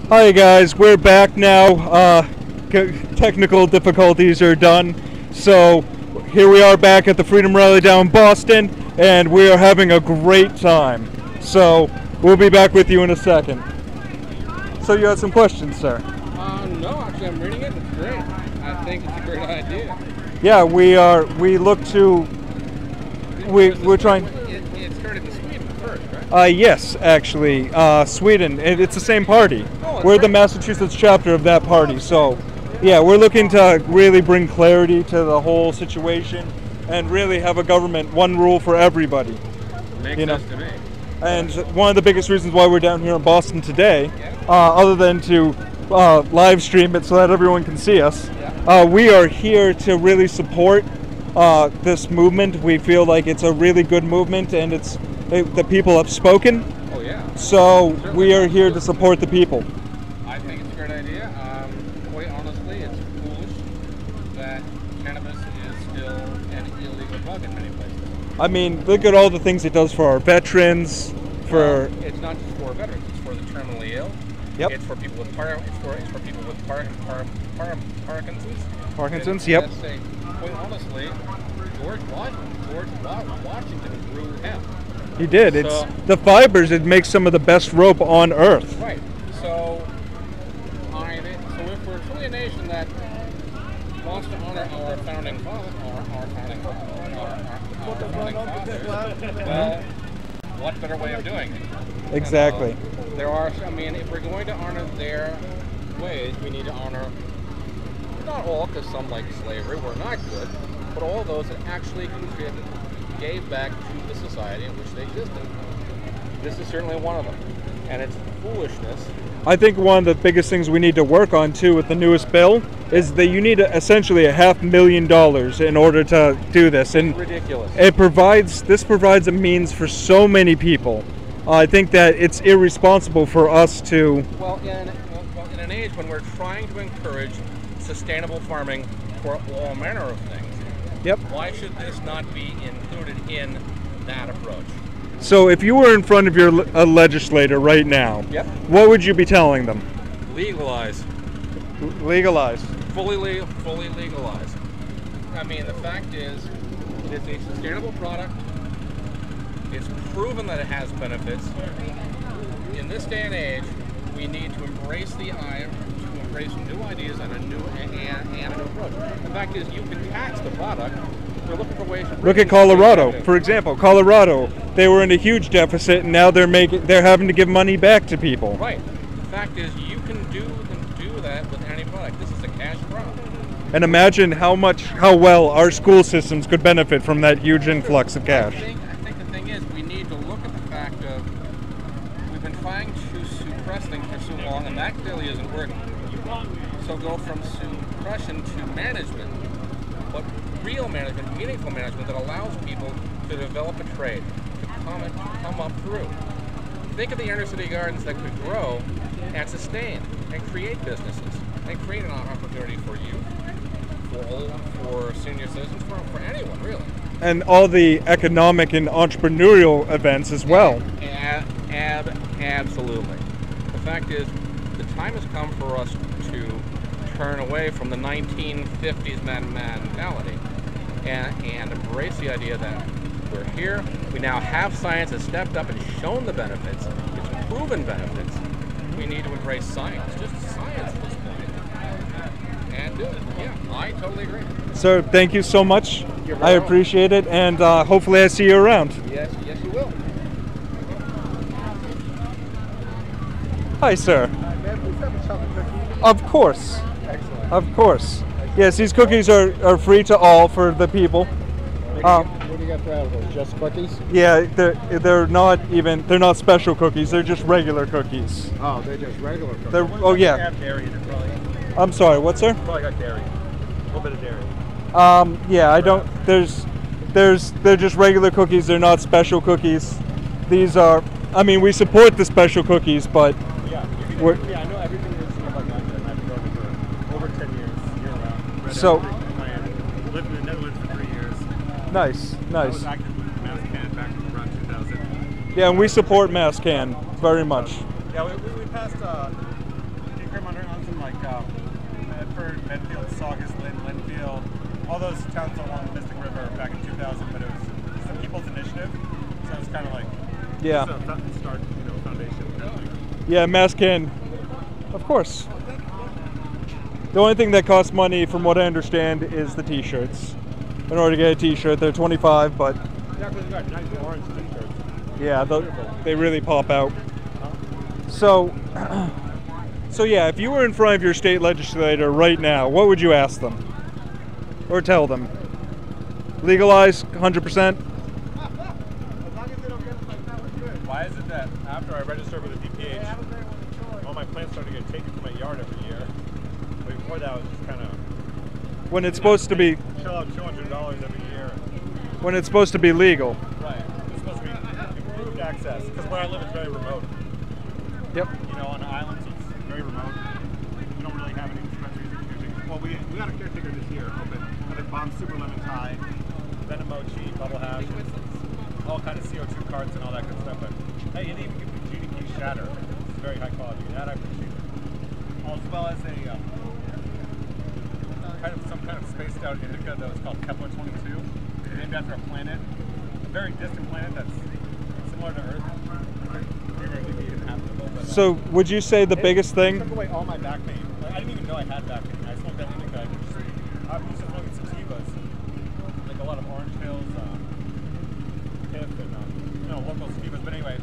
Hi guys, we're back now. Technical difficulties are done. So here we are back at the Freedom Rally down in Boston, and we are having a great time. So we'll be back with you in a second. So you had some questions, sir? No, actually I'm reading it. It's great. I think it's a great idea. Yeah, we're trying. It started in Sweden first, right? Yes, actually, Sweden. It's the same party. Oh, We're the right. Massachusetts chapter of that party. So, yeah, we're looking to really bring clarity to the whole situation and really have a government, one rule for everybody. Makes sense to me. And one of the biggest reasons why we're down here in Boston today, other than to live stream it so that everyone can see us, we are here to really support this movement. We feel like it's a really good movement, and the people have spoken. Oh yeah. So we are here to support the people. I think it's a great idea. Quite honestly, it's foolish that cannabis is still an illegal drug in many places. I mean, look at all the things it does for our veterans. It's not just for veterans; it's for the terminally ill. Yep. It's for people with it's for people with Parkinson's. Parkinson's. And Yep. let's say, quite honestly, George Washington grew hemp. He did. It's the fibers. It makes some of the best rope on earth. Right. So if we're truly a nation that wants to honor our founding fathers, well, what better way of doing it? Exactly. If we're going to honor their ways, we need to honor not all, because some like slavery were not good, but all those that actually contributed, gave back to the society in which they existed. This is certainly one of them, and it's foolishness. I think one of the biggest things we need to work on too with the newest bill is that you need essentially $500,000 in order to do this, and it's ridiculous. This provides a means for so many people. I think that it's irresponsible for us to. Well, in an age when we're trying to encourage sustainable farming for all manner of things. Yep. Why should this not be included in that approach? So if you were in front of your legislator right now, what would you be telling them? Legalize. Legalize. Fully legalize. I mean, the fact is, it's a sustainable product. It's proven that it has benefits. In this day and age, we need to embrace new ideas and a new approach. The fact is, you can tax the product. We're looking for ways to look at Colorado, for example. Colorado, they were in a huge deficit, and now they're having to give money back to people. Right. The fact is, you can do that with any product. This is a cash crop. And imagine how well our school systems could benefit from that huge influx of cash. I think the thing is, we need to look at the fact of we've been trying to suppress things for so long, and that clearly isn't working. So go from suppression to management, but real management, meaningful management that allows people to develop a trade, to come up through. Think of the inner city gardens that could grow and sustain and create businesses and create an opportunity for youth, for senior citizens, for anyone really. And all the economic and entrepreneurial events as well. Absolutely. The fact is, the time has come for us to turn away from the 1950s mentality and embrace the idea that we're here. We now have science has stepped up and shown the benefits. It's proven benefits. We need to embrace science, just science at this point, and do it. Yeah, I totally agree. Sir, thank you so much. You're I welcome. appreciate it, and hopefully I see you around. Yes, you will. Hi, sir. Of course. Excellent. Of course. Yes, these cookies are free to all for the people. What do you got for out of those? Just cookies? Yeah, they're not special cookies. They're just regular cookies. Oh, they're just regular cookies. Yeah. Have dairy in it, probably. I'm sorry. What, sir? Probably got dairy. A little bit of dairy. Yeah, I don't. They're just regular cookies. They're not special cookies. These are. I mean, we support the special cookies, but. Yeah, I know everything you're seeing about ganja. I've been going for over 10 years, year round. So. Lived in the Netherlands for 3 years. Nice. I was active with MAPP back around 2000. Yeah, and we support MassCan very much. Yeah, we passed scaremongering on some like Medford, Medfield, Saugus, Lynn, Linfield, all those towns along the Mystic River back in 2000. But it was just a people's initiative, so it's kind of like Yeah. just a start, foundation. Kind of thing. Yeah, mass can, of course. The only thing that costs money, from what I understand, is the T-shirts. In order to get a T-shirt, they're $25, but Yeah, because we got nice orange t-shirts. yeah, they really pop out. So, so yeah, if you were in front of your state legislator right now, what would you ask them? Or tell them? Legalize 100%? Why is it that after I registered with the DPH, all my plants started to get taken from my yard every year? But before that, it was just kind of When it's supposed to be, shell out $200 every year. when it's supposed to be legal. Right. It's supposed to be improved access because where I live is very remote. Yep. On an island, so it's very remote. We don't really have any dispensaries or caretakers. Well, we got a caretaker this year open. I think Bomb Super Lemon Thai, Venomochi, Bubble Hash, all kind of CO2 carts and all that good stuff. But hey, it even gives me GDP shatter. It's very high quality. That I appreciate. As well as a some kind of spaced out indica that was called Kepler 22, named after a planet, a very distant planet that's similar to Earth. So, would you say the biggest It thing? took away all my back pain. Like, I didn't even know I had back pain. I smoked that indica. I used to smoke sativas, like a lot of Orange Hills, Hip, and local sativas. But anyway,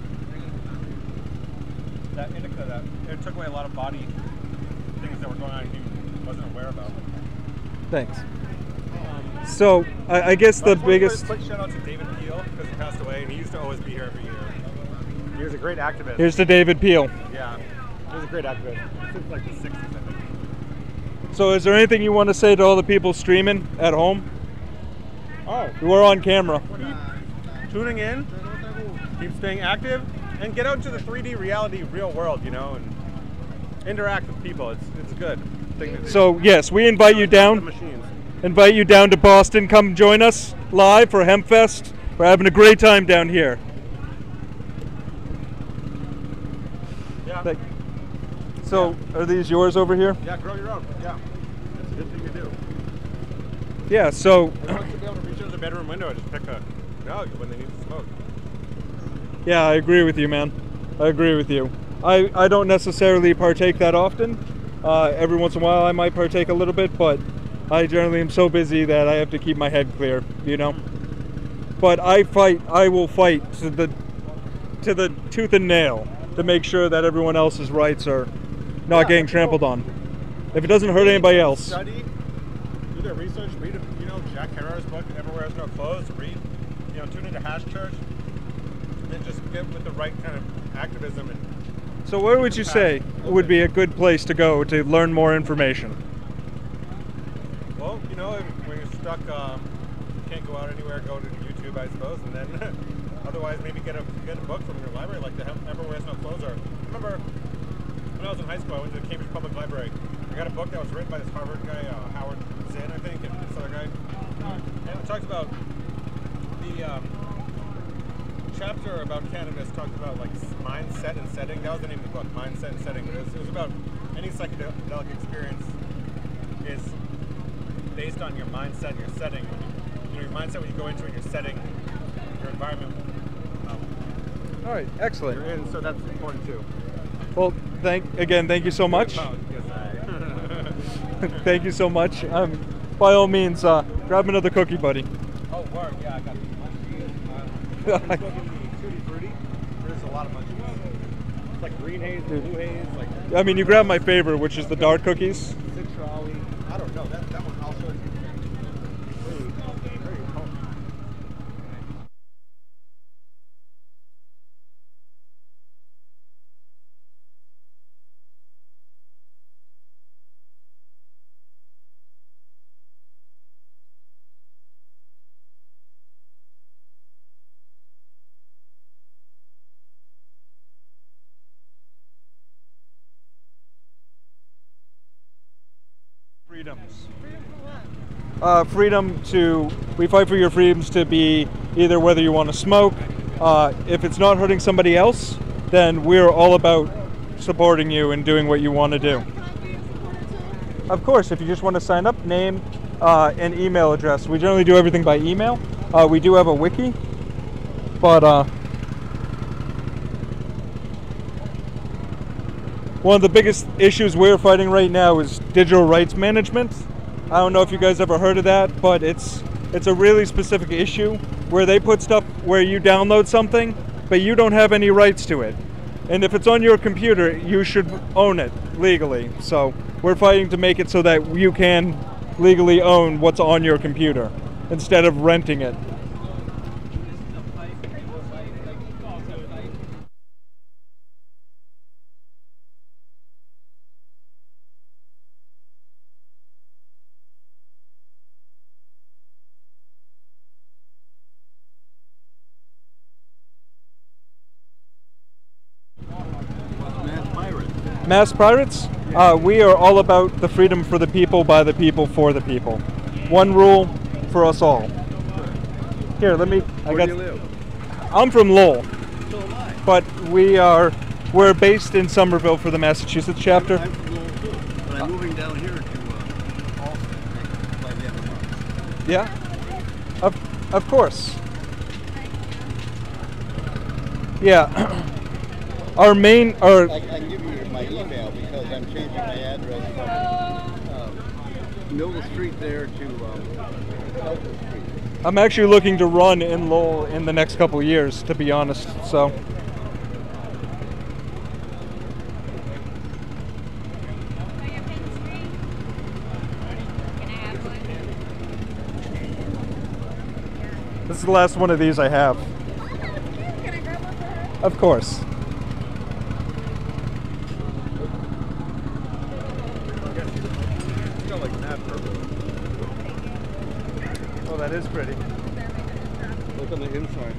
that indica, it took away a lot of body things that were going on and he wasn't aware about. Thanks. So, I guess the biggest. Quick shout out to David Peel because he passed away and he used to always be here every year. He was a great activist. Here's to David Peel. Yeah, he was a great activist since like the 60s, I think. So, is there anything you want to say to all the people streaming at home? Oh, We're on camera. keep tuning in, keep staying active, and get out into the 3D reality real world, and interact with people. It's a good thing to do. So, yes, we invite you The down. machines. Invite you down to Boston. Come join us live for HempFest. We're having a great time down here. Yeah. So, are these yours over here? Yeah, grow your own. Yeah, that's a good thing to do. Yeah. So, Everyone should be able to reach into the bedroom window and just pick a dog when they need to smoke. yeah, I agree with you, man. I agree with you. I don't necessarily partake that often. Every once in a while, I might partake a little bit, but I generally am so busy that I have to keep my head clear, But I will fight to the tooth and nail to make sure that everyone else's rights are not getting trampled on. If it doesn't hurt anybody else. Study, do their research, read, Jack Herrera's book, Everywhere Has No Clothes, read, tune into Hash Church, and just get with the right kind of activism. And So where would you say would be a good place to go to learn more information? well, when you're stuck, can't go out anywhere, go to YouTube, I suppose, and then otherwise maybe get a book from your library, like the Everywhere Has No Clothes. Or remember when I was in high school, I went to the Cambridge Public Library. I got a book that was written by this Harvard guy, Howard Zinn, I think, and this other guy. And it talked about the chapter about cannabis talked about like mindset and setting. That was the name of the book, Mindset and Setting. But it was about any psychedelic experience is based on your mindset and your setting. Your mindset when you go into it, your setting, your environment. All right, excellent. You're in, so that's important too. Well, thank you so much. Oh, yes, Thank you so much. By all means, grab another cookie, buddy. Oh, word, yeah, I got the munchies. Tutti Frutti. There's a lot of munchies. It's like green haze, blue haze, like. I mean, you grabbed my favorite, which is the dark cookies. Citrali. I don't know. That one I'll show you. Very potent. Freedoms. We fight for your freedoms to be either whether you want to smoke, if it's not hurting somebody else, then we're all about supporting you and doing what you want to do. Of course, if you just want to sign up, name and email address. We generally do everything by email. We do have a wiki, but one of the biggest issues we're fighting right now is digital rights management. I don't know if you guys ever heard of that, but it's a really specific issue where they put stuff where you download something, but you don't have any rights to it. And if it's on your computer, you should own it legally. So we're fighting to make it so that you can legally own what's on your computer instead of renting it. Mass Pirates? We are all about the freedom for the people, by the people, for the people. One rule for us all. Here, let me. Where do you live? I'm from Lowell, So am I. but we're based in Somerville for the Massachusetts chapter. I'm from Lowell too, but I'm moving down here to Alston by the end of the month. Yeah, of course. Yeah, our main I can give you my email because I'm changing my address from Middle Street there to Elton Street. I'm actually looking to run in Lowell in the next couple of years, to be honest. So. This is the last one of these I have. Can I grab one for her? Of course. It's got like mad purple. Oh, that is pretty. Look on the inside.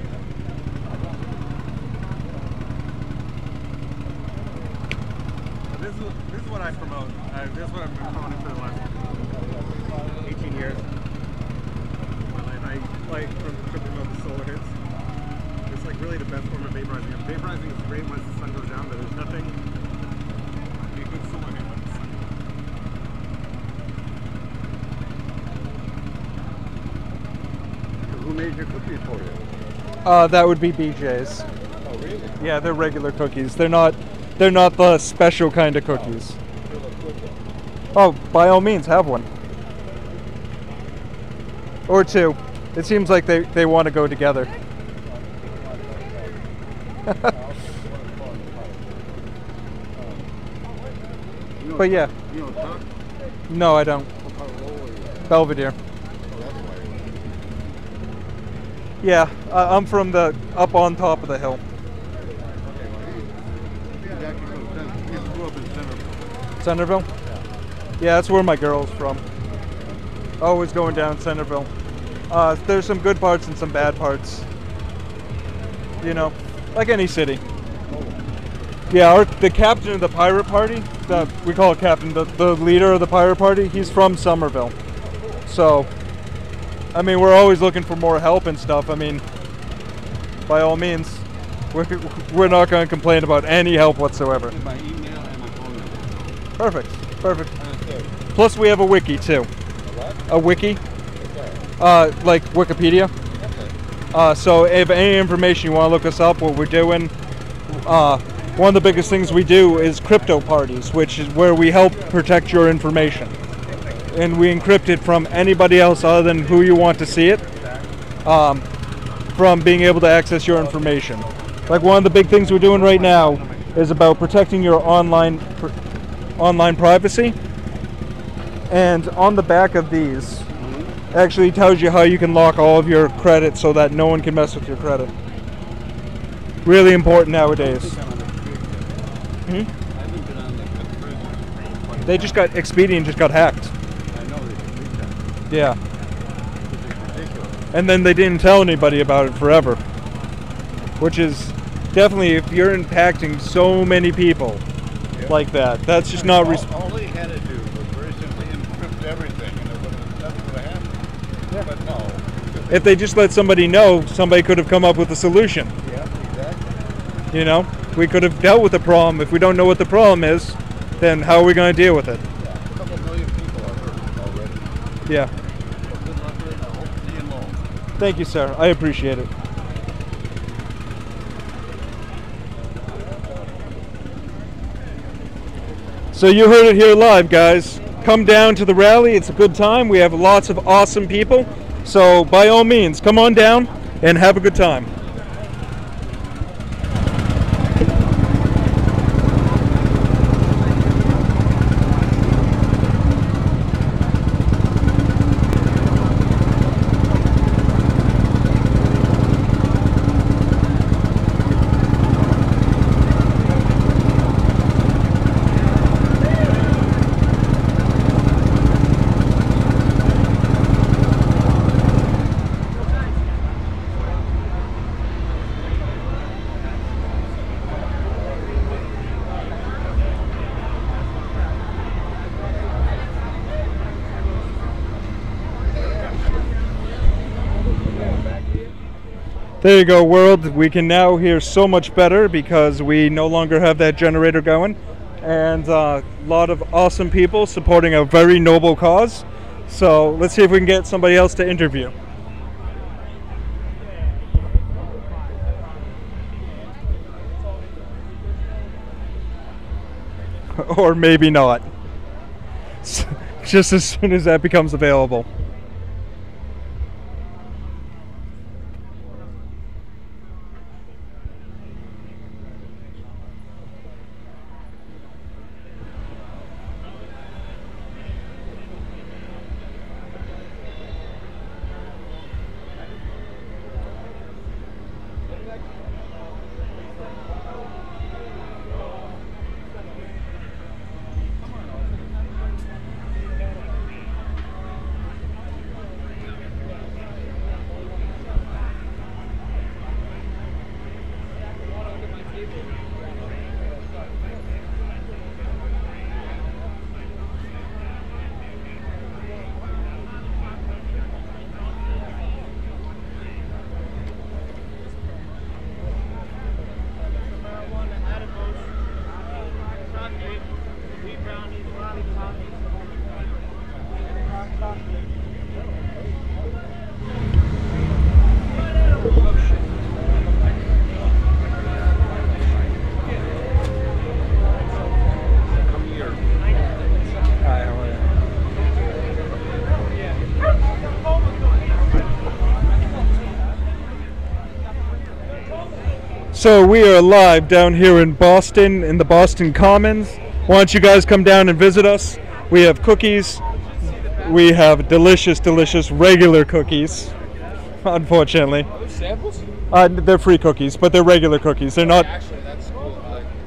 This is what I promote. This is what I've been promoting for the last 18 years. I like to promote the solar hits. It's like really the best form of vaporizing. Vaporizing is great once the sun goes down, but there's nothing like a good solar hit when the sun goes down. Who made your cookies for you? That would be BJ's. Oh, really? Yeah, they're regular cookies. They're not the special kind of cookies. They look good though. Oh, by all means, have one. Or two. It seems like they want to go together. But yeah, You know, Tuck? no, I don't. What part of Lowell are you at? Belvedere. Oh, that's why. Yeah, I'm from the up on top of the hill. Okay, well, he's actually from Centerville. He grew up in Centerville. Centerville? Yeah, that's where my girl's from. Always going down Centerville. There's some good parts and some bad parts. You know, like any city. Yeah, the captain of the pirate party, we call it captain, the leader of the pirate party, he's from Somerville. So, I mean, we're always looking for more help and stuff. I mean, by all means, we're not going to complain about any help whatsoever. My email and my phone number. Perfect, perfect. Okay. Plus, we have a wiki too. What? A wiki, Okay. like Wikipedia. Okay. So if any information you want to look us up, what we're doing, one of the biggest things we do is crypto parties, which is where we help protect your information. And we encrypt it from anybody else other than who you want to see it, from being able to access your information. Like one of the big things we're doing right now is about protecting your online privacy. And on the back of these, actually tells you how you can lock all of your credit so that no one can mess with your credit. Really important nowadays. I haven't been on the prison. They just got Expedient just got hacked. I know they can do that. Yeah. It's ridiculous. And then they didn't tell anybody about it forever. Which is definitely, if you're impacting so many people like that, that's just not All they had to do was very simply encrypt everything, and nothing would have happened. Yeah. But no. if they just let somebody know, somebody could have come up with a solution. Yeah, exactly. You know, we could have dealt with the problem. If we don't know what the problem is, then how are we going to deal with it? Yeah, a couple million people Yeah. Good luck with it. I hope to see you more. Thank you, sir. I appreciate it. So you heard it here live, guys. Come down to the rally. It's a good time. We have lots of awesome people. So by all means, come on down and have a good time. There you go, world. We can now hear so much better because we no longer have that generator going. And a lot of awesome people supporting a very noble cause. So let's see if we can get somebody else to interview. Or maybe not. Just as soon as that becomes available. So we are live down here in Boston, in the Boston Commons. Why don't you guys come down and visit us? We have cookies. We have delicious, delicious regular cookies, unfortunately. Are there samples? They're free cookies, but they're regular cookies. They're not. Actually, that's cool.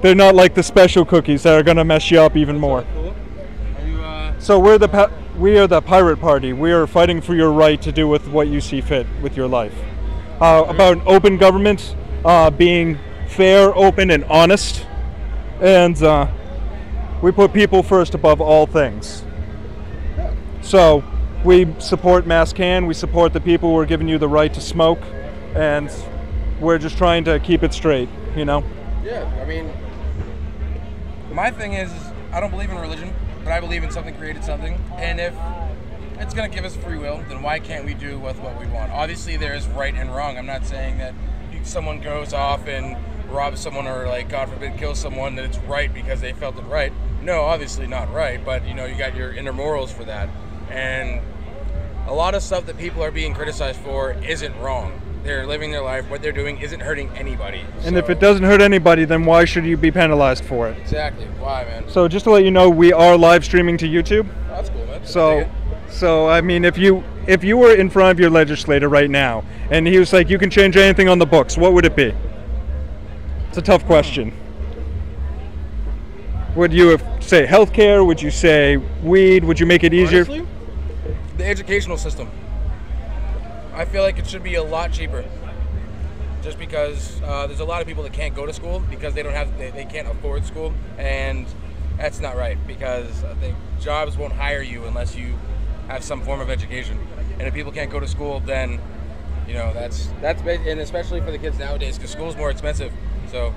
They're not like the special cookies that are gonna mess you up even more. Cool. Are you, So we are the Pirate Party. We are fighting for your right to do with what you see fit with your life. About an open government, being fair, open, and honest, and we put people first above all things. So we support Mass Can. We support the people who are giving you the right to smoke, and we're just trying to keep it straight, you know? Yeah, I mean, my thing is I don't believe in religion, but I believe in something created something, and if it's going to give us free will, then why can't we do with what we want? Obviously, there is right and wrong. I'm not saying that someone goes off and robs someone or, like, God forbid, kills someone, that it's right because they felt it right. No, obviously not right, but, you know, you got your inner morals for that. And a lot of stuff that people are being criticized for isn't wrong. They're living their life. What they're doing isn't hurting anybody. And if it doesn't hurt anybody, then why should you be penalized for it? Exactly. Why, man? So just to let you know, we are live streaming to YouTube. Oh, that's cool, man. So I mean, if you were in front of your legislator right now and he was like, you can change anything on the books, what would it be? It's a tough question. Would you say healthcare? Would you say weed? Would you make it easier? Honestly, the educational system. I feel like it should be a lot cheaper. Just because there's a lot of people that can't go to school because they can't afford school, and that's not right because jobs won't hire you unless you have some form of education. And if people can't go to school, then you know that's and especially for the kids nowadays because school's more expensive. So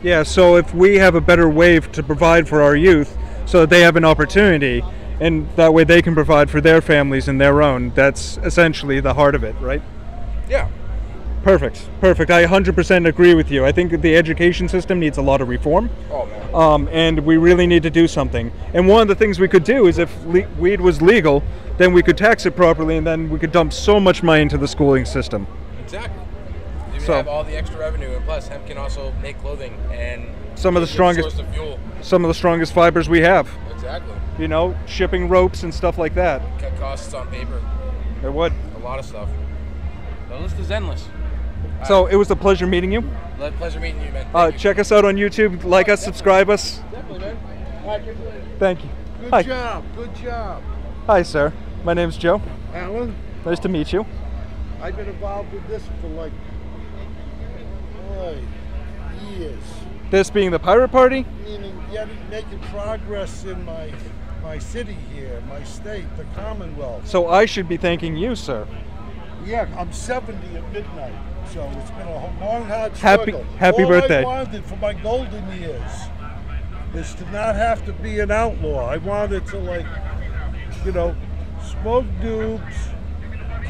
yeah, so if we have a better way to provide for our youth so that they have an opportunity, and that way they can provide for their families and their own. That's essentially the heart of it, right? Yeah. Perfect. I 100% agree with you. I think the education system needs a lot of reform. Oh, man. And we really need to do something. And one of the things we could do is if weed was legal, then we could tax it properly, and then we could dump so much money into the schooling system. Exactly. You So- have all the extra revenue, and plus hemp can also make clothing and Some of the be a strongest, source of fuel. some of the strongest fibers we have. Exactly. You know, shipping ropes and stuff like that. Cut costs on paper. It would. A lot of stuff. The list is endless. So it was a pleasure meeting you. Pleasure meeting you, man. Thank you. Check us out on YouTube. Like us, subscribe us. Definitely, man. Thank you. Good Hi. job. Good job. Hi, sir. My name's Joe. Alan, Nice to meet you. I've been involved with this for like, years. This being the Pirate Party. Meaning, making progress in my city here, my state, the Commonwealth. So I should be thanking you, sir. Yeah, I'm 70 at midnight, so it's been a long, hard Happy- struggle. happy birthday. All I wanted for my golden years is to not have to be an outlaw. I wanted to, like, smoke dupes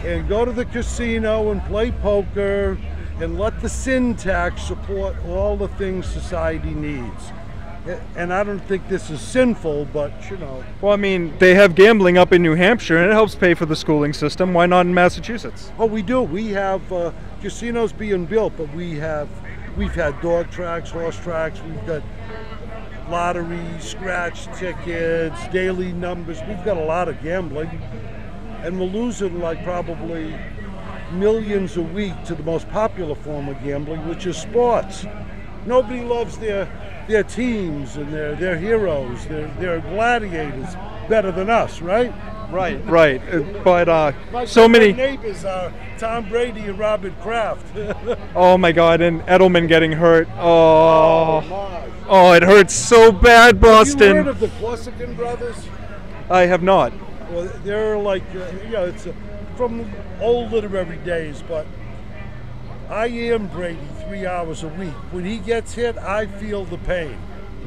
and go to the casino and play poker and let the sin tax support all the things society needs. And I don't think this is sinful, but Well, I mean, they have gambling up in New Hampshire, and it helps pay for the schooling system. Why not in Massachusetts? Oh, we do. We have casinos being built, but we've had dog tracks, horse tracks. We've got lotteries, scratch tickets, daily numbers. We've got a lot of gambling, and we're losing like probably millions a week to the most popular form of gambling, which is sports. Nobody loves their teams and their heroes, their gladiators better than us, right? Right. But My so many. neighbors are Tom Brady and Robert Kraft. Oh my God! And Edelman getting hurt. Oh, my. it hurts so bad, You heard Boston. of the Corsican brothers? I have not. Well, they're like, it's from old literary days, but I am Brady 3 hours a week. When he gets hit, I feel the pain.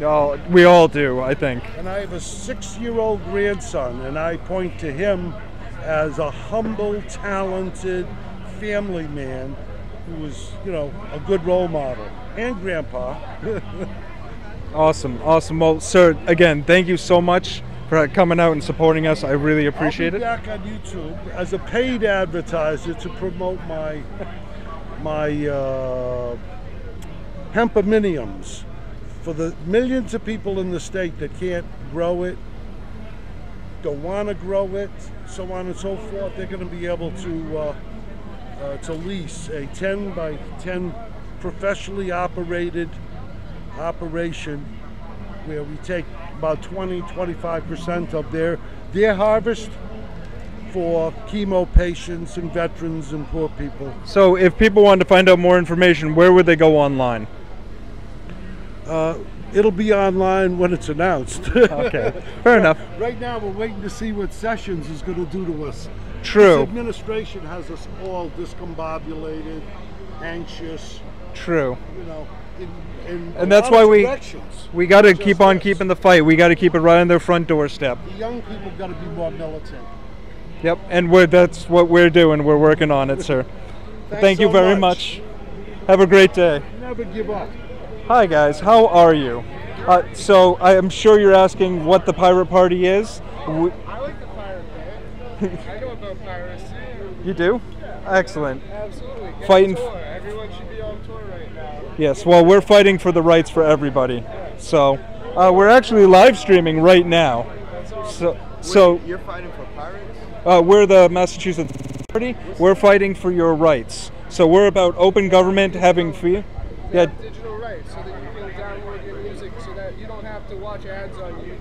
No, we all do, I think. And I have a 6-year-old grandson, and I point to him as a humble, talented family man who was, a good role model. And grandpa. Awesome. Well, sir, again, thank you so much for coming out and supporting us. I really appreciate I'll be it. back on YouTube as a paid advertiser to promote my hempaminiums for the millions of people in the state that can't grow it, don't want to grow it, so on and so forth. They're going to be able to lease a 10 by 10 professionally operated operation where we take about 20-25% of their harvest for chemo patients and veterans and poor people. So if people wanted to find out more information, where would they go online? It'll be online when it's announced. Okay, fair enough. Right now we're waiting to see what Sessions is going to do to us. True. This administration has us all discombobulated, anxious, True. in And a that's lot of why directions. we got to Just keep on this. keeping the fight. We got to keep it right on their front doorstep. The young people got to be more militant. Yep, and that's what we're doing. We're working on it, sir. Thank you so very much. much. Have a great day. Never give up. Hi guys, how are you? So I am sure you're asking what the Pirate Party is. I like the Pirate Party. I know about piracy. You do? Excellent. Absolutely. Get Fighting- on tour. Everyone should be on tour right now. Yes, well, we're fighting for the rights for everybody. So we're actually live streaming right now. That's awesome. So You're fighting for pirates? we're the Massachusetts Party. We're fighting for your rights. So we're about open government, having free. Yeah, Digital rights so that you can download your music so that you don't have to watch ads on YouTube.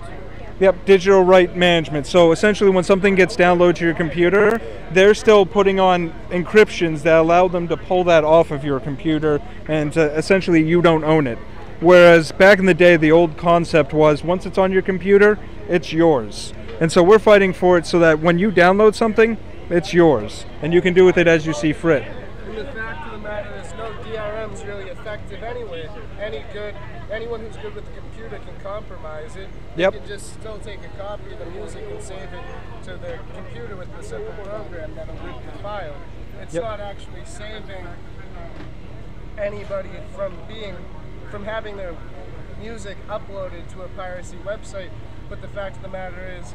Yep, digital right management. So essentially when something gets downloaded to your computer, they're still putting on encryptions that allow them to pull that off of your computer, and essentially you don't own it. Whereas back in the day, the old concept was once it's on your computer, it's yours. And so we're fighting for it so that when you download something, it's yours. And you can do with it as you see fit. And the fact of the matter is no DRM is really effective anyway. Any good anyone who's good with the computer can compromise it. Yep. They can just still take a copy of the music and save it to their computer with a simple program that'll rip the file. It's Yep. not actually saving anybody from having their music uploaded to a piracy website, but the fact of the matter is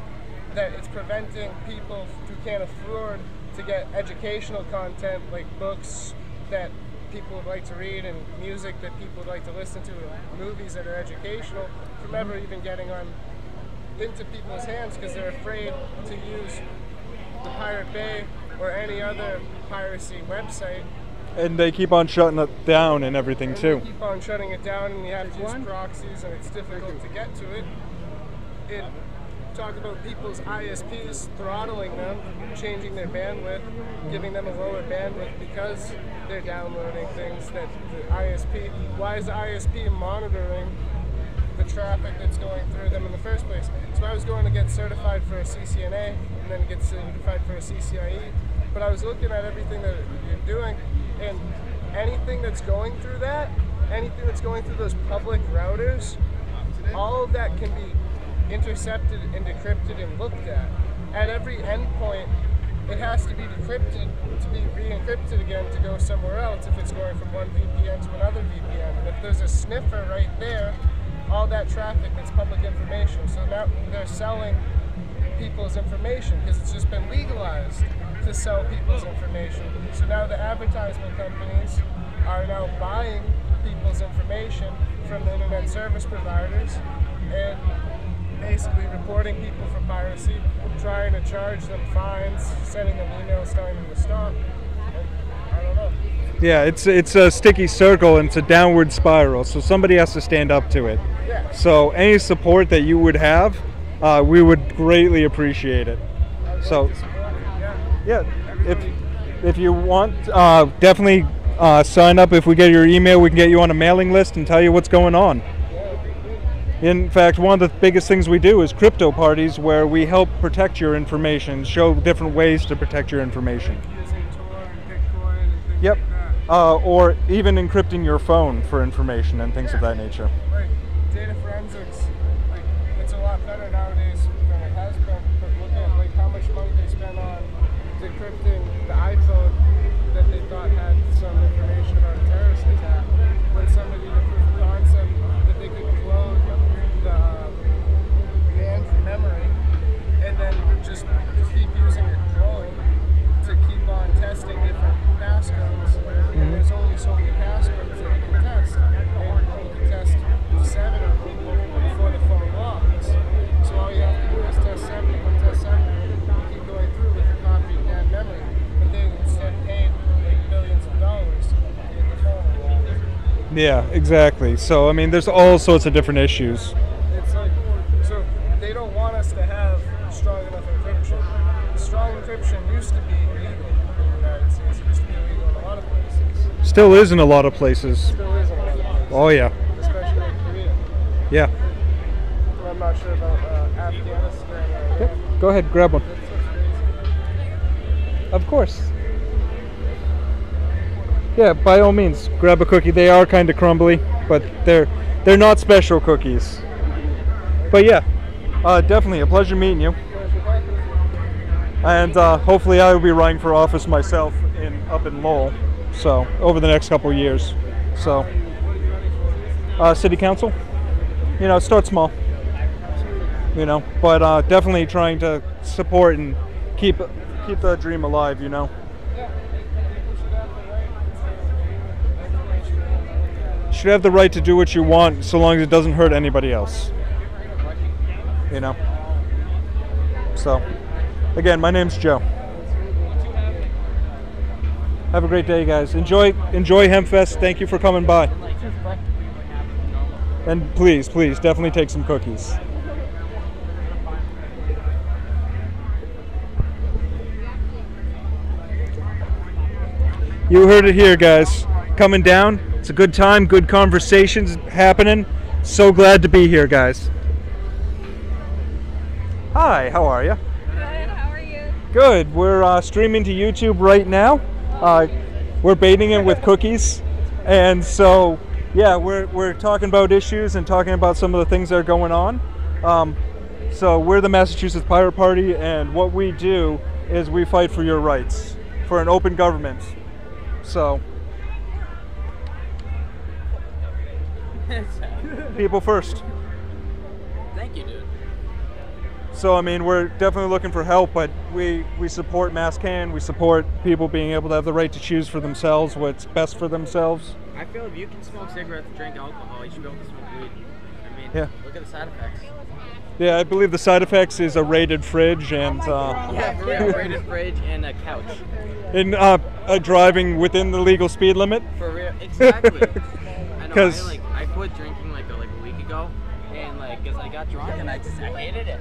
that it's preventing people who can't afford to get educational content like books that people would like to read and music that people would like to listen to and movies that are educational from ever even getting into people's hands because they're afraid to use the Pirate Bay or any other piracy website. And they keep on shutting it down and everything too. They keep on shutting it down, and you have to use proxies, and it's difficult to get to it. It talk about people's ISPs throttling them, changing their bandwidth, giving them a lower bandwidth because they're downloading things that the ISP. Why is the ISP monitoring the traffic that's going through them in the first place? So I was going to get certified for a CCNA and then get certified for a CCIE, but I was looking at everything that you're doing, and anything that's going through that, anything that's going through those public routers, all of that can be intercepted and decrypted and looked at. At every endpoint, it has to be decrypted to be re-encrypted again to go somewhere else if it's going from one VPN to another VPN. And if there's a sniffer right there, all that traffic is public information. So now they're selling people's information because it's just been legalized to sell people's information. So now the advertisement companies are now buying people's information from the internet service providers and basically reporting people for piracy, trying to charge them fines, sending them emails telling them to stop. And I don't know. Yeah, it's a sticky circle and it's a downward spiral, so somebody has to stand up to it. Yeah. So any support that you would have, we would greatly appreciate it. So yeah, if you want, definitely sign up. If we get your email, we can get you on a mailing list and tell you what's going on. In fact, one of the biggest things we do is crypto parties where we help protect your information, show different ways to protect your information. Using Tor and Bitcoin and things Yep. like that. Or even encrypting your phone for information and things of that nature. Like data forensics, like it's a lot better nowadays than it has been. But look at like how much money they spend on decrypting the iPhone that they thought had some information about a terrorist attack. When somebody proved the concept that they could clone the man's memory and then just keep using your clone to keep on testing different passcodes. And there's only so many passcodes that you can test. And you can test 7 of them before the phone locks. So all you have to do is test 7 of them, test 7 of them, and keep going through with the copied down memory. But they instead paid like billions of dollars to get the phone unlocked. Yeah, exactly. So, I mean, there's all sorts of different issues. It's like, so they don't want us to have strong enough encryption. Strong encryption used to be illegal in the United States. It used to be illegal in a lot of places. Still is in a lot of places. Still is in a lot of places. Oh yeah. Especially in Korea. Yeah. I'm not sure about Afghanistan. Yep. Go ahead, grab one. That's what's crazy. Of course. Yeah, by all means, grab a cookie. They are kind of crumbly, but they're not special cookies. But yeah, definitely a pleasure meeting you. And hopefully I will be running for office myself up in Lowell, so over the next couple of years. So, city council. You know, start small. You know, but definitely trying to support and keep the dream alive. You know. Should have the right to do what you want so long as it doesn't hurt anybody else. You know. So, again, my name's Joe. Have a great day, guys. Enjoy HempFest. Thank you for coming by. And please, definitely take some cookies. You heard it here, guys. Coming down. It's a good time, good conversations happening. So glad to be here, guys. Hi, how are you? Good, how are you? Good. We're streaming to YouTube right now. We're baiting it with cookies. And so Yeah, we're talking about issues and talking about some of the things that are going on. So we're the Massachusetts Pirate Party, and what we do is we fight for your rights, for an open government. So, people first. Thank you, dude. So, I mean, we're definitely looking for help, but we support MassCan. We support people being able to have the right to choose for themselves what's best for themselves. I feel if you can smoke cigarettes and drink alcohol, you should be able to smoke weed. I mean, Yeah. look at the side effects. Yeah, I believe the side effects is a rated fridge and Yeah, for real, rated fridge and a couch. in driving within the legal speed limit. For real, exactly. I know. 'Cause- I quit drinking like a week ago, and like, cause I got drunk and I hated it.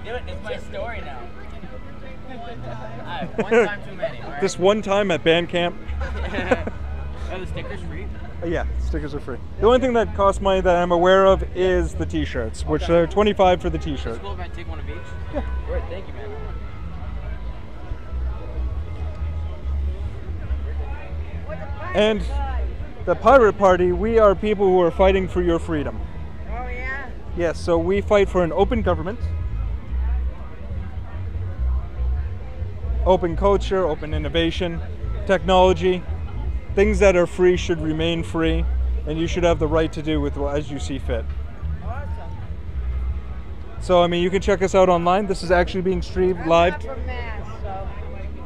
Dude, it's my story now. Alright, one time too many. All right? This one time at band camp. Are the stickers free? Yeah, stickers are free. The only thing that costs money that I'm aware of is the t-shirts, which are $25 for the t-shirt. It's cool if I take one of each? Yeah. Great, thank you, man. And the Pirate Party, we are people who are fighting for your freedom. Oh, yeah. Yes, so we fight for an open government, open culture, open innovation, technology. Things that are free should remain free, and you should have the right to do with as you see fit. Awesome. So, I mean, you can check us out online. This is actually being streamed live, I'm not from Mass, so.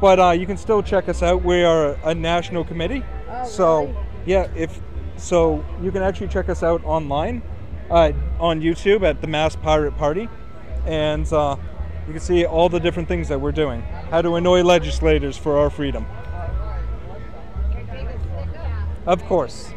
but you can still check us out. We are a national committee, Oh, so really? yeah, so you can actually check us out online on YouTube at the Mass Pirate Party, and you can see all the different things that we're doing. How to annoy legislators for our freedom. Of course.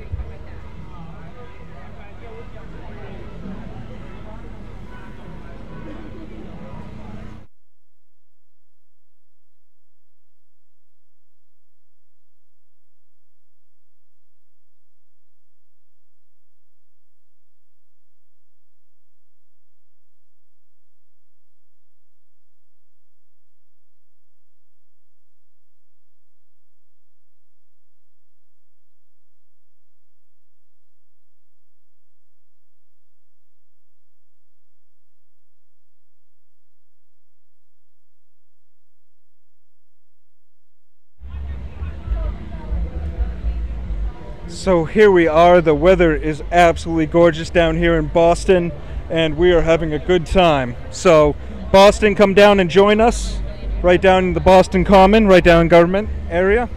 So here we are. The weather is absolutely gorgeous down here in Boston, and we are having a good time. So Boston, come down and join us right down in the Boston Common, right down in government area.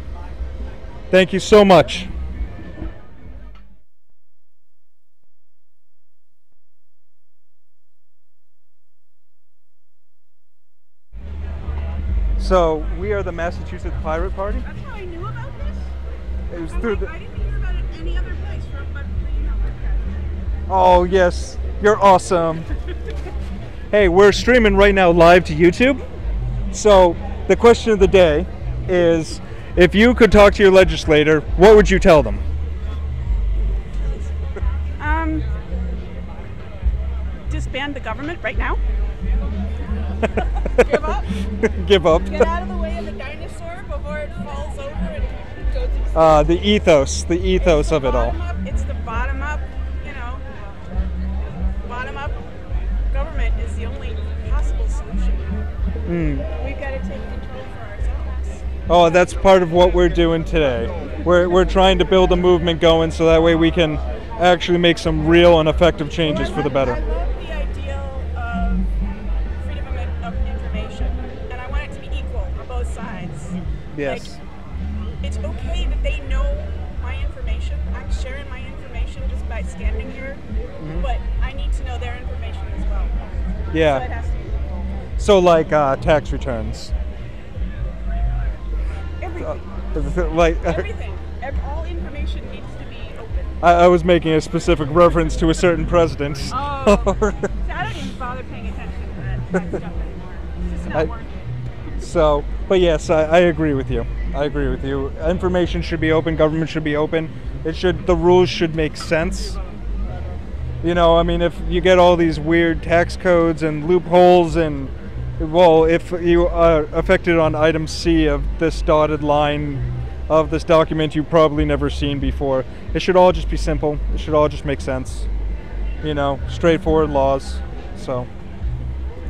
Thank you so much. So we are the Massachusetts Pirate Party. That's how I knew about this? It was I'm through like, the. I didn't hear about it any other place but reading on podcast. Oh yes, you're awesome. Hey, we're streaming right now live to YouTube. So the question of the day is, if you could talk to your legislator, what would you tell them? Disband the government right now. Give up. Give up. Get out of the way of the dinosaur before it falls over and goes extinct. The ethos of it all. It's the bottom up, bottom up government is the only possible solution. We've got to take control for ourselves. Oh, that's part of what we're doing today. We're trying to build a movement going so that way we can actually make some real and effective changes for the better. I love the ideal of freedom of information, and I want it to be equal on both sides. Yes. Like, it's okay that they know my information. I'm sharing my information just by standing here, but I need to know their information as well. So it Yeah. has to be equal. So like tax returns. Everything. Like Everything. All information needs to be open. I was making a specific reference to a certain president. Oh. See, I don't even bother paying attention to that stuff anymore. It's just not worth it. So, but yes, I agree with you. I agree with you. Information should be open. Government should be open. The rules should make sense. I mean, if you get all these weird tax codes and loopholes and, well, if you are affected on item C of this dotted line, of this document you've probably never seen before. It should all just be simple. It should all just make sense. You know, straightforward laws. So,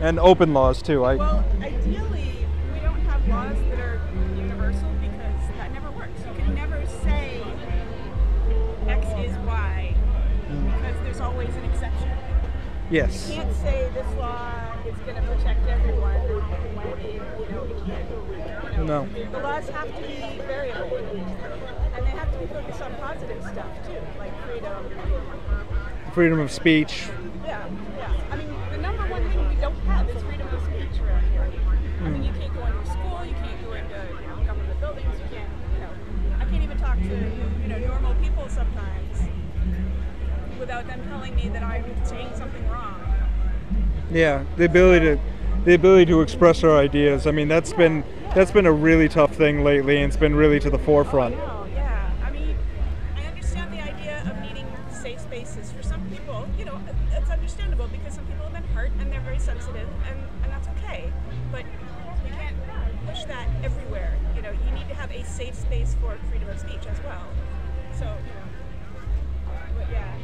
and open laws too. Well, ideally, we don't have laws that are universal because that never works. You can never say X is Y because there's always an exception. Yes. You can't say this law is going to protect everyone when it, it can't. No. The laws have to be variable, and they have to be focused on positive stuff too, like freedom. Freedom of speech. Yeah. I mean, the number one thing we don't have is freedom of speech around here. I mean, you can't go into a school, you can't go into government buildings, you can't, I can't even talk to, normal people sometimes without them telling me that I'm saying something wrong. Yeah, the ability to express our ideas. I mean, that's been a really tough thing lately, and it's been really to the forefront. Oh, yeah. I mean, I understand the idea of needing safe spaces. For some people, it's understandable because some people have been hurt and they're very sensitive, and that's okay. But we can't push that everywhere. You need to have a safe space for freedom of speech as well. So, but yeah.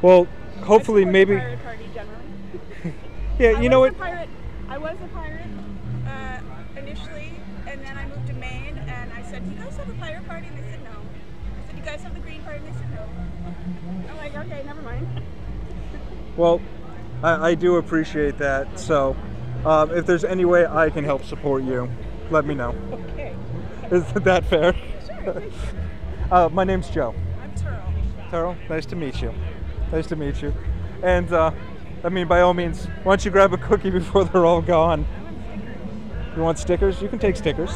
Well, hopefully, maybe. The Pirate Party generally. Yeah, you know what? I was a pirate initially, and then I moved to Maine, and I said, "Do you guys have a pirate party?" And they said, "No." I said, "Do you guys have the Green Party?" And they said, "No." I'm like, "Okay, never mind." Well, I do appreciate that. So, if there's any way I can help support you, let me know. Okay. Is that fair? Sure. My name's Joe. I'm Turl. Turl, nice to meet you. Nice to meet you. And, by all means, why don't you grab a cookie before they're all gone? You want stickers? You can take stickers.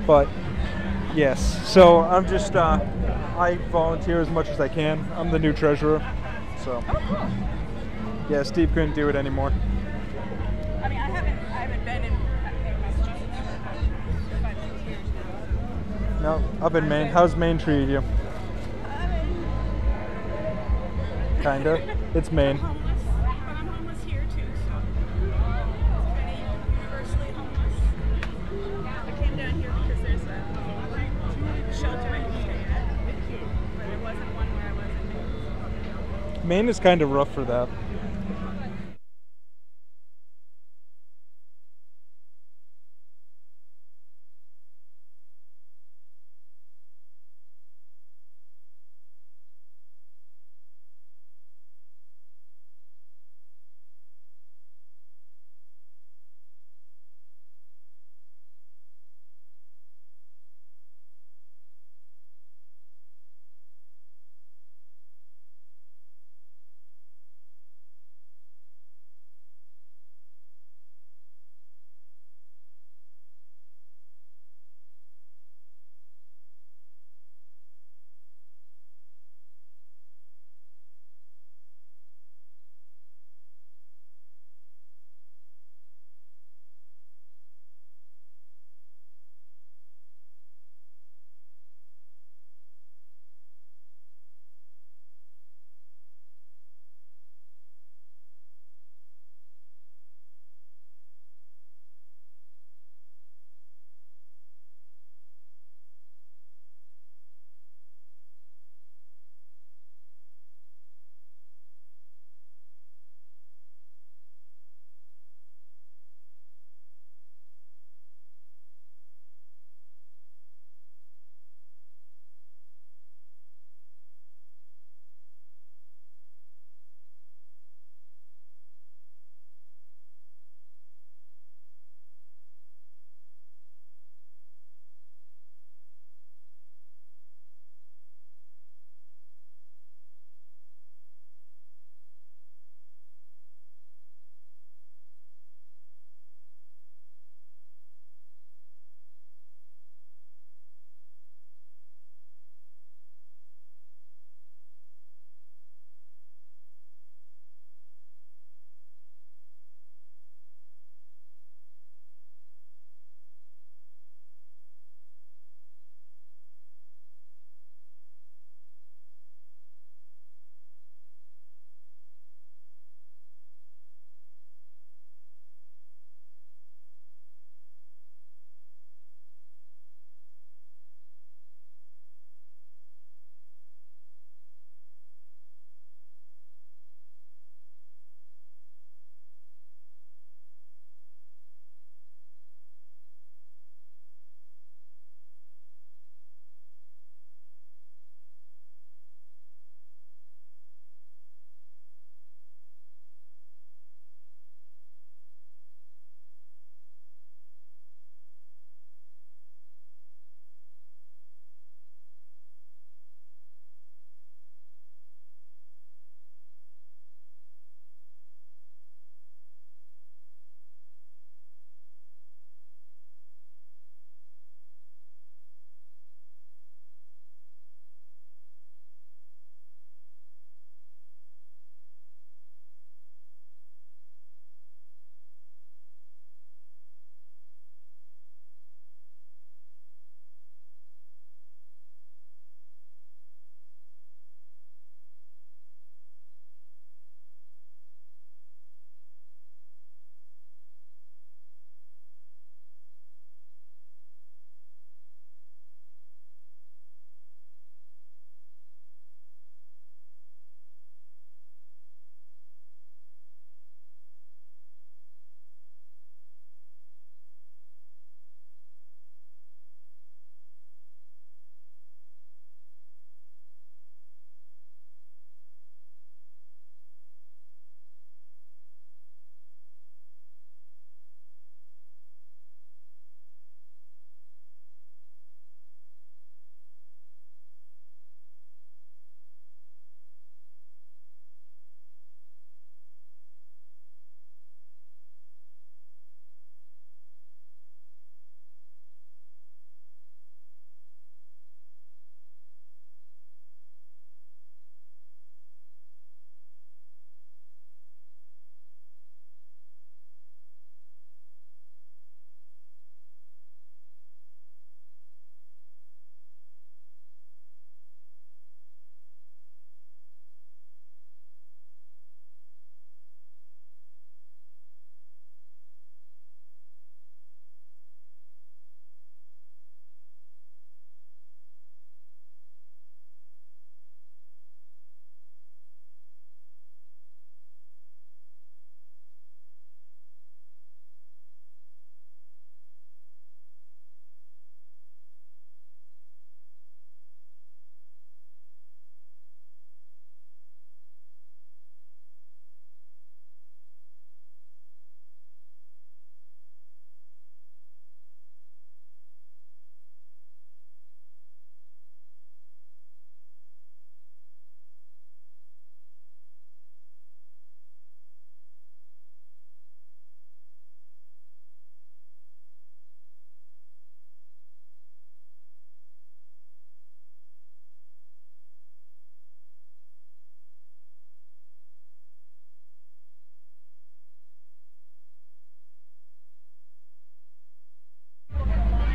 But yes, so I'm just I volunteer as much as I can. I'm the new treasurer, so Oh, cool. yeah. Steve couldn't do it anymore. I mean, I haven't been in Massachusetts for 5-6 years now. No, up in Maine. How's Maine treated you? Kinda. It's Maine. Homeless, but I'm homeless here too, so it's pretty universally homeless. I came down here because there's a shelter I can stay at, but it wasn't one where I was in Maine. Maine is kind of rough for that.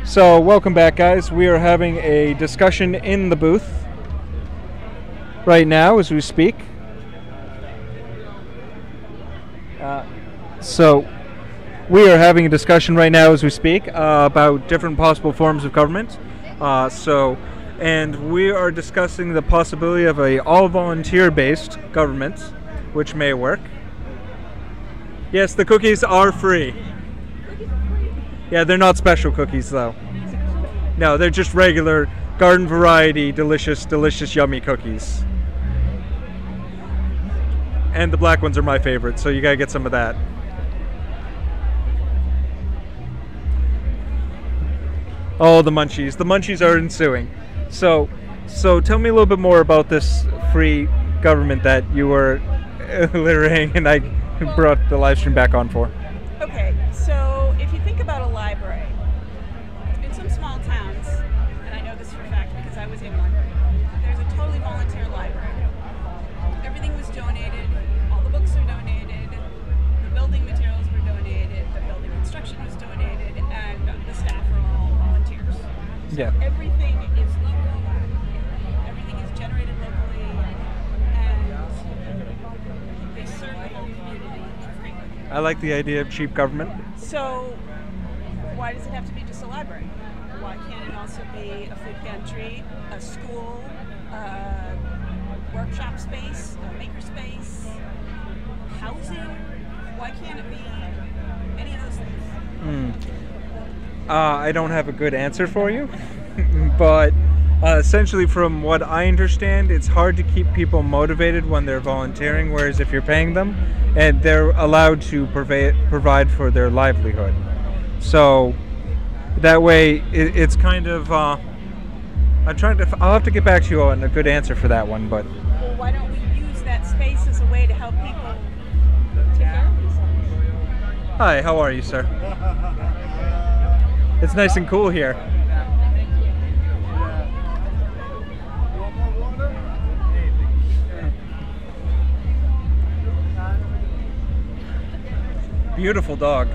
So, welcome back, guys. We are having a discussion in the booth right now as we speak. So, we are having a discussion right now as we speak about different possible forms of government. And we are discussing the possibility of a all-volunteer-based government, which may work. Yes, the cookies are free. Yeah, they're not special cookies, though. No, they're just regular garden variety, delicious, yummy cookies. And the black ones are my favorite, so you gotta get some of that. Oh, the munchies. The munchies are ensuing. So tell me a little bit more about this free government that you were alliterating and I brought the live stream back on for. Okay, so if you think about a library, in some small towns, and I know this for a fact because I was in one, there's a totally volunteer library. Everything was donated, all the books are donated, the building materials were donated, the building construction was donated, and the staff are all volunteers. So Yeah. everything is local, everything is generated locally, and they serve the whole community for free. I like the idea of cheap government. So why does it have to be just a library? Why can't it also be a food pantry, a school, a workshop space, a maker space, housing? Why can't it be any of those things? I don't have a good answer for you, but essentially from what I understand, it's hard to keep people motivated when they're volunteering, whereas if you're paying them, and they're allowed to provide for their livelihood. So that way it's kind of, I'll have to get back to you on a good answer for that one, but. Well, why don't we use that space as a way to help people take care of themselves? Hi, how are you, sir? It's nice and cool here. Beautiful dog.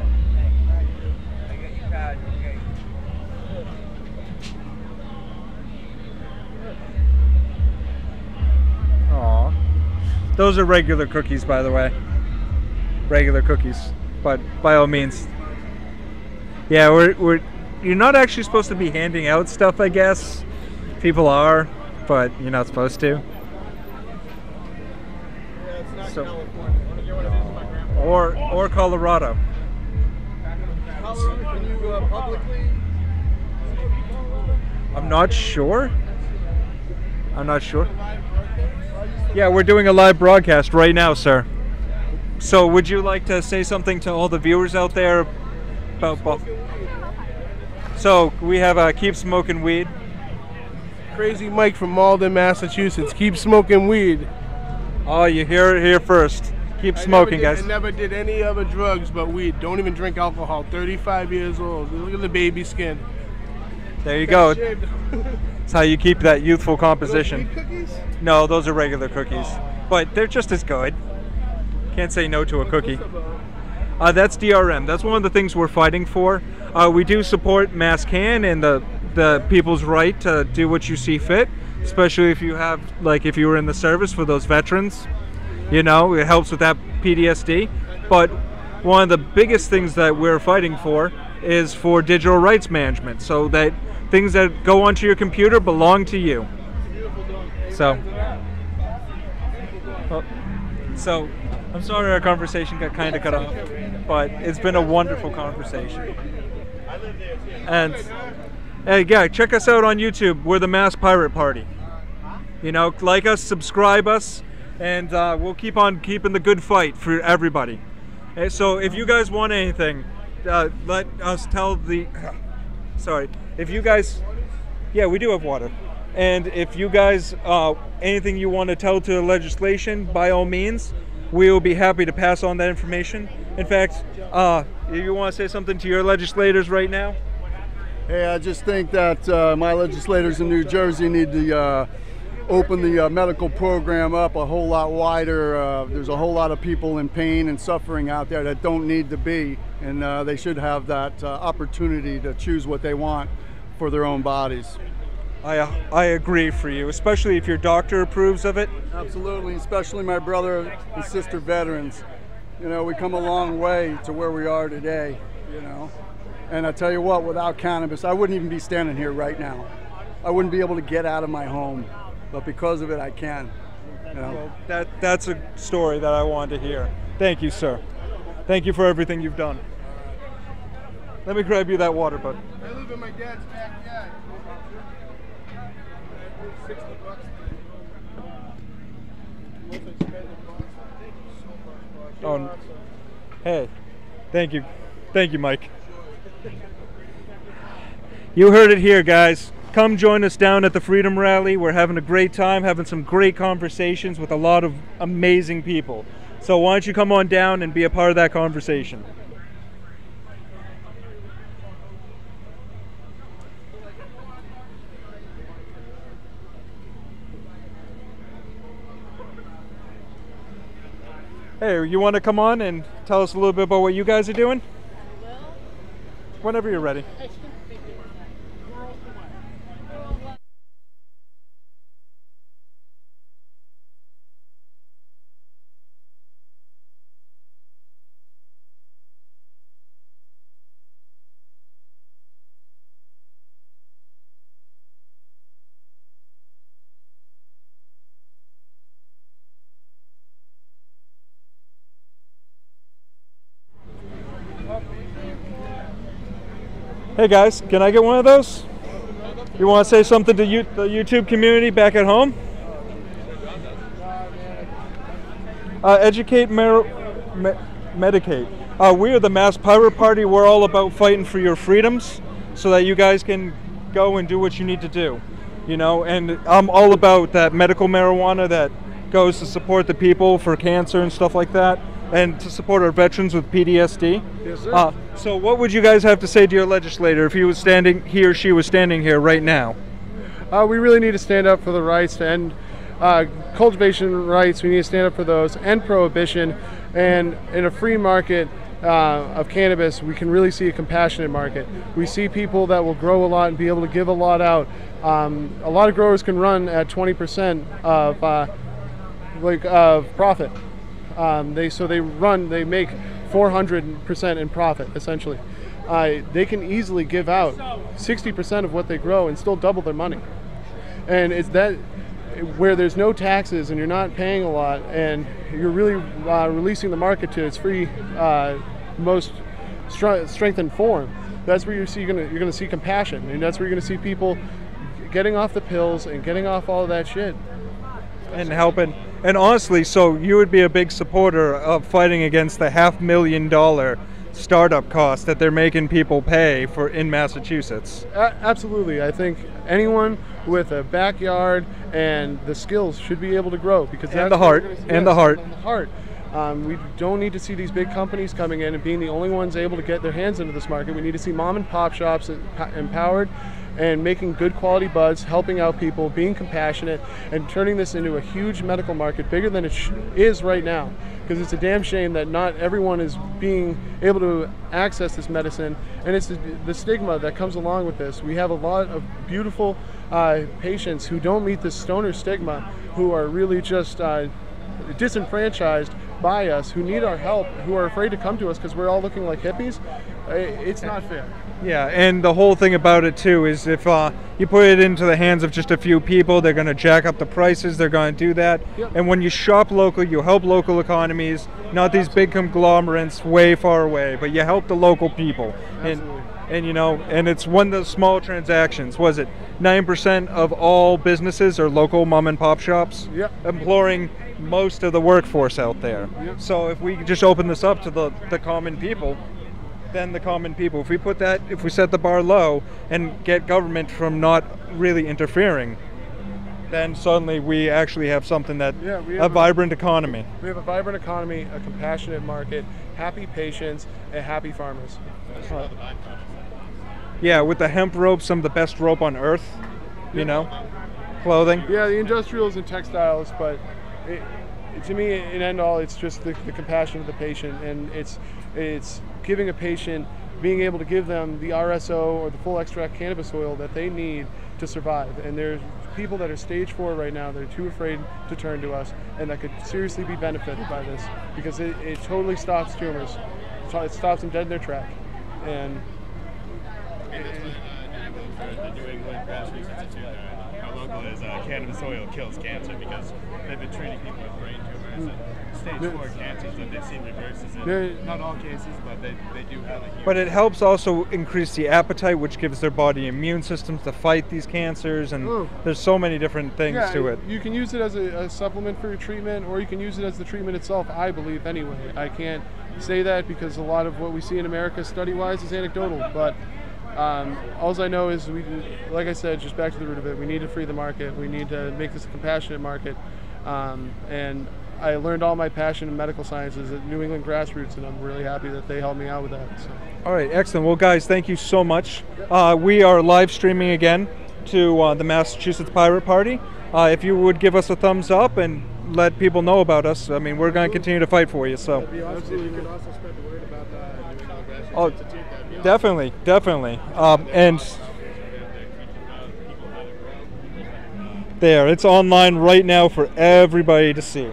Aw. Those are regular cookies, by the way. Regular cookies. But by all means. Yeah, you're not actually supposed to be handing out stuff, I guess. People are, but you're not supposed to. Yeah, it's not So- California. One of your ones is my grandpa. Or Colorado. Colorado, can you publicly? I'm not sure. Yeah, we're doing a live broadcast right now, sir. So would you like to say something to all the viewers out there about both? So we have Keep Smoking Weed. Crazy Mike from Malden, Massachusetts. Keep smoking weed. Oh, you hear it here first. Keep smoking, guys. I never did any other drugs but weed. Don't even drink alcohol. 35 years old. Look at the baby skin. There you go. Shaved. That's how you keep that youthful composition. Weed cookies? No, those are regular cookies, but they're just as good. Can't say no to a cookie. That's DRM. That's one of the things we're fighting for. We do support mass can and the people's right to do what you see fit, especially if you have, like, if you were in the service for those veterans. You know, it helps with that PTSD. But one of the biggest things that we're fighting for is for digital rights management, so that things that go onto your computer belong to you. So I'm sorry our conversation got kind of cut off, but it's been a wonderful conversation. And yeah, check us out on YouTube. We're the Mass Pirate Party. You know, like us, subscribe us, and we'll keep on keeping the good fight for everybody. And so if you guys want anything, let us tell the... Sorry. If you guys... Yeah, we do have water. And if you guys, anything you want to tell to the legislation, by all means, we will be happy to pass on that information. In fact, if you want to say something to your legislators right now? Hey, I just think that my legislators in New Jersey need to open the medical program up a whole lot wider. There's a whole lot of people in pain and suffering out there that don't need to be, and they should have that opportunity to choose what they want for their own bodies. I agree for you, especially if your doctor approves of it. Absolutely, especially my brother and sister veterans. You know, we come a long way to where we are today, you know. And I tell you what, without cannabis, I wouldn't even be standing here right now. I wouldn't be able to get out of my home, but because of it, I can. You know? Well, that's a story that I wanted to hear. Thank you, sir. Thank you for everything you've done. Let me grab you that water, bud. I live in my dad's backyard. $60. Oh, hey, thank you, Mike. You heard it here, guys. Come join us down at the Freedom Rally. We're having a great time, having some great conversations with a lot of amazing people. So why don't you come on down and be a part of that conversation? Hey, you want to come on and tell us a little bit about what you guys are doing? Whenever you're ready. Hey guys, can I get one of those? You want to say something to the YouTube community back at home? Educate, medicate. We are the Mass Pirate Party. We're all about fighting for your freedoms so that you guys can go and do what you need to do. You know, and I'm all about that medical marijuana that goes to support the people for cancer and stuff like that, and to support our veterans with PTSD. Yes, sir. So what would you guys have to say to your legislator if he was standing, he or she was standing here right now? We really need to stand up for the rights to end cultivation rights. We need to stand up for those, end prohibition, and in a free market of cannabis, we can really see a compassionate market. We see people that will grow a lot and be able to give a lot out. A lot of growers can run at 20% of profit. They make 400% in profit, essentially. They can easily give out 60% of what they grow and still double their money. And it's that where there's no taxes and you're not paying a lot and you're really releasing the market to its free, most strengthened form. That's where you're going to see compassion, and that's where you're going to see people getting off the pills and getting off all of that shit. And helping. And honestly, so you would be a big supporter of fighting against the $500,000 startup cost that they're making people pay for in Massachusetts? Absolutely. I think anyone with a backyard and the skills should be able to grow, because that's the heart. And the heart. We don't need to see these big companies coming in and being the only ones able to get their hands into this market. We need to see mom and pop shops empowered and making good quality buds, helping out people, being compassionate, and turning this into a huge medical market, bigger than it is right now. Because it's a damn shame that not everyone is being able to access this medicine, and it's the stigma that comes along with this. We have a lot of beautiful patients who don't meet this stoner stigma, who are really just disenfranchised by us, who need our help, who are afraid to come to us because we're all looking like hippies. It's not fair. Yeah, and the whole thing about it too is if you put it into the hands of just a few people, they're going to jack up the prices, they're going to do that. Yep. And when you shop local, you help local economies, not these big conglomerates way far away, but you help the local people. And you know, and it's one of those small transactions. Was it 9% of all businesses are local mom and pop shops? Yep. Employing most of the workforce out there. Yep. So if we just open this up to the common people, then the common people, if we set the bar low and get government from not really interfering, then suddenly we actually have something that, a vibrant economy. We have a vibrant economy, a compassionate market, happy patients, and happy farmers. Yeah, with the hemp rope, some of the best rope on earth, you know? clothing? Yeah, the industrials and textiles, but to me, in end all, it's just the compassion of the patient, and it's giving a patient, being able to give them the RSO or the full extract cannabis oil that they need to survive. And there's people that are stage 4 right now that are too afraid to turn to us, and that could seriously be benefited by this, because it totally stops tumors. It stops them dead in their track. And the New England Grassroots Institute, our logo is cannabis oil kills cancer, because they've been treating people with brain tumors and stage 4 cancers, and they've seen reverses in not all cases, but they do have a huge... But it helps also increase the appetite, which gives their body immune systems to fight these cancers, and there's so many different things to it. You can use it as a supplement for your treatment, or you can use it as the treatment itself, I believe, anyway. I can't say that because a lot of what we see in America study-wise is anecdotal, but all I know is, like I said, just back to the root of it, we need to free the market. We need to make this a compassionate market. And I learned all my passion in medical sciences at New England Grassroots, and I'm really happy that they helped me out with that. So. All right, excellent. Well, guys, thank you so much. We are live streaming again to the Massachusetts Pirate Party. If you would give us a thumbs up and let people know about us, I mean, we're going to continue to fight for you. So. Absolutely. You could also spread the word about New England Grassroots Oh, Institute. definitely, definitely. And there, it's online right now for everybody to see.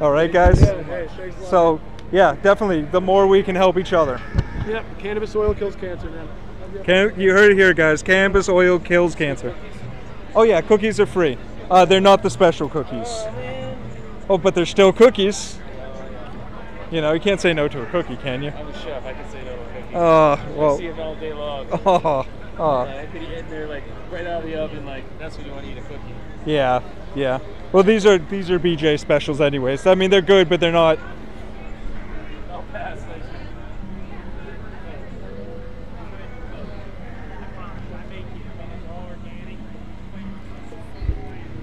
All right, guys? So, yeah, definitely, the more we can help each other. Yep, cannabis oil kills cancer, man. You heard it here, guys. Cannabis oil kills cancer. Oh, yeah, cookies are free. They're not the special cookies. Oh, but they're still cookies. You know, you can't say no to a cookie, can you? I'm a chef. I can say no to a cookie. Well. I see them all day long. I could eat in there, like, right out of the oven, like, that's when you want to eat a cookie. Yeah, yeah. Well, these are BJ specials anyways. I mean, they're good, but they're not. I'll pass.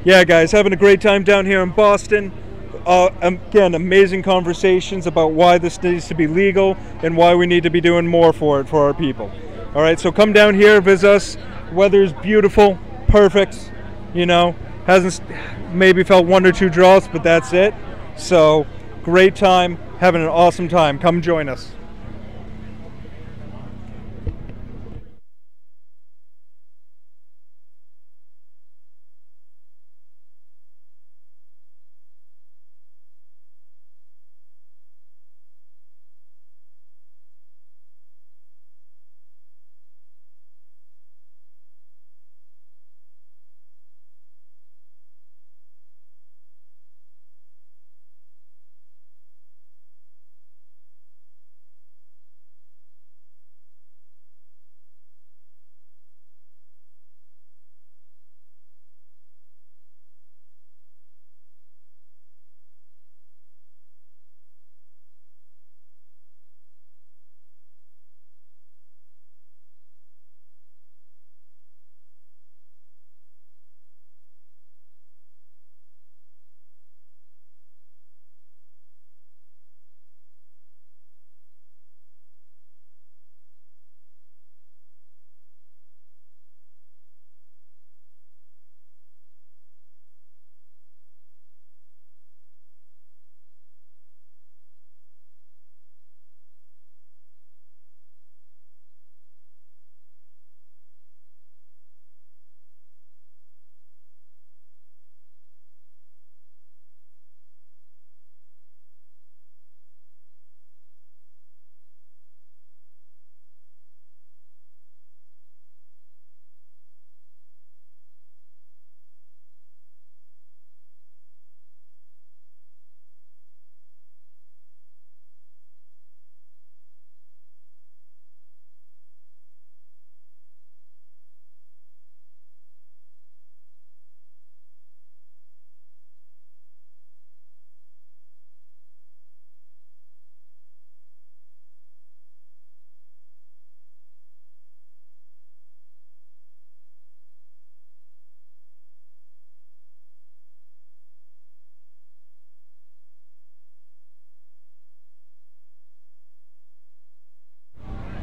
Yeah, guys, having a great time down here in Boston. Again, amazing conversations about why this needs to be legal and why we need to be doing more for it for our people. All right, so come down here, visit us. Weather's beautiful, perfect. You know, hasn't maybe felt 1 or 2 drops, but that's it. So great time, having an awesome time. Come join us.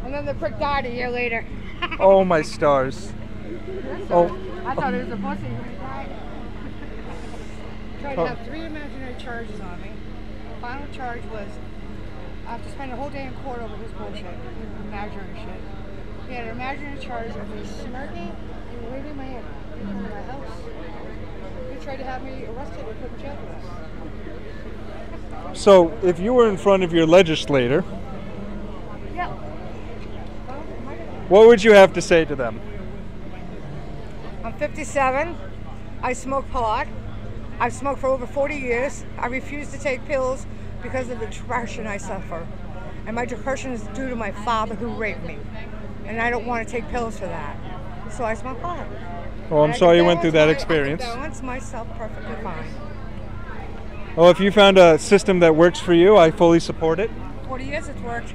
And then the prick died a year later. Oh, my stars. Oh. I thought it was a pussy who was right. Tried to have 3 imaginary charges on me. Final charge was I have to spend a whole day in court over his bullshit, imaginary shit. He had an imaginary charge of me smirking and waving my hand in front of my house. He tried to have me arrested and put in jail for this. So, if you were in front of your legislator, Yeah. what would you have to say to them? I'm 57. I smoke pot. I've smoked for over 40 years. I refuse to take pills because of the depression I suffer. And my depression is due to my father who raped me. And I don't want to take pills for that. So I smoke pot. Well, I'm sorry you went through that experience. I can balance myself perfectly fine. Well, if you found a system that works for you, I fully support it. 40 years it's worked.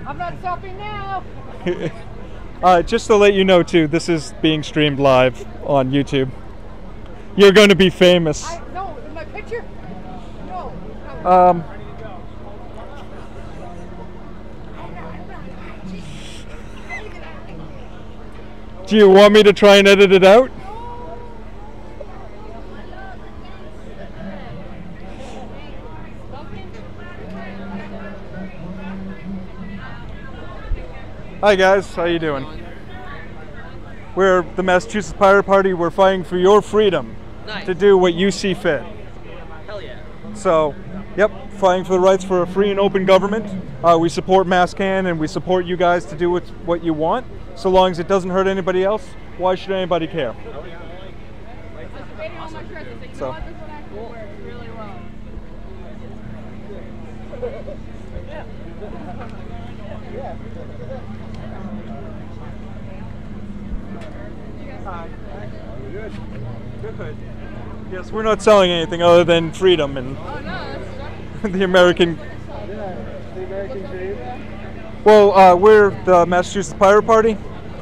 I'm not stopping now. Just to let you know, too, this is being streamed live on YouTube. You're going to be famous. No, in my picture? No. Do you want me to try and edit it out? Hi guys, how you doing? We're the Massachusetts Pirate Party. We're fighting for your freedom to do what you see fit. Hell yeah. So, yep, fighting for the rights for a free and open government. We support MassCan and we support you guys to do what you want. So long as it doesn't hurt anybody else, why should anybody care? So. Good. Yes, we're not selling anything other than freedom and the American. Well, we're the Massachusetts Pirate Party,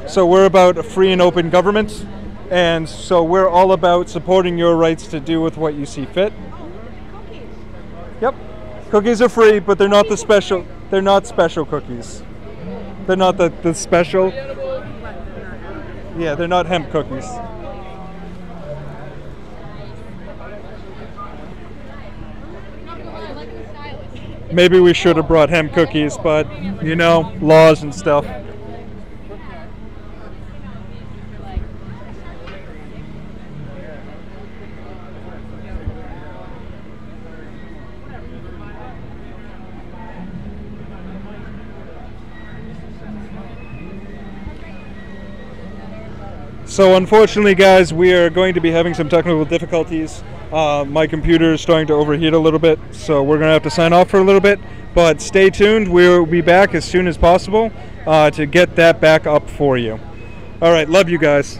so we're about a free and open government, and so we're all about supporting your rights to do with what you see fit. Yep, cookies are free, but they're not the special. They're not special cookies. They're not the special. Yeah, they're not hemp cookies. Maybe we should have brought hemp cookies, but you know, laws and stuff. So unfortunately, guys, we are going to be having some technical difficulties. My computer is starting to overheat a little bit, so we're going to have to sign off for a little bit. But stay tuned. We'll be back as soon as possible to get that back up for you. All right, love you guys.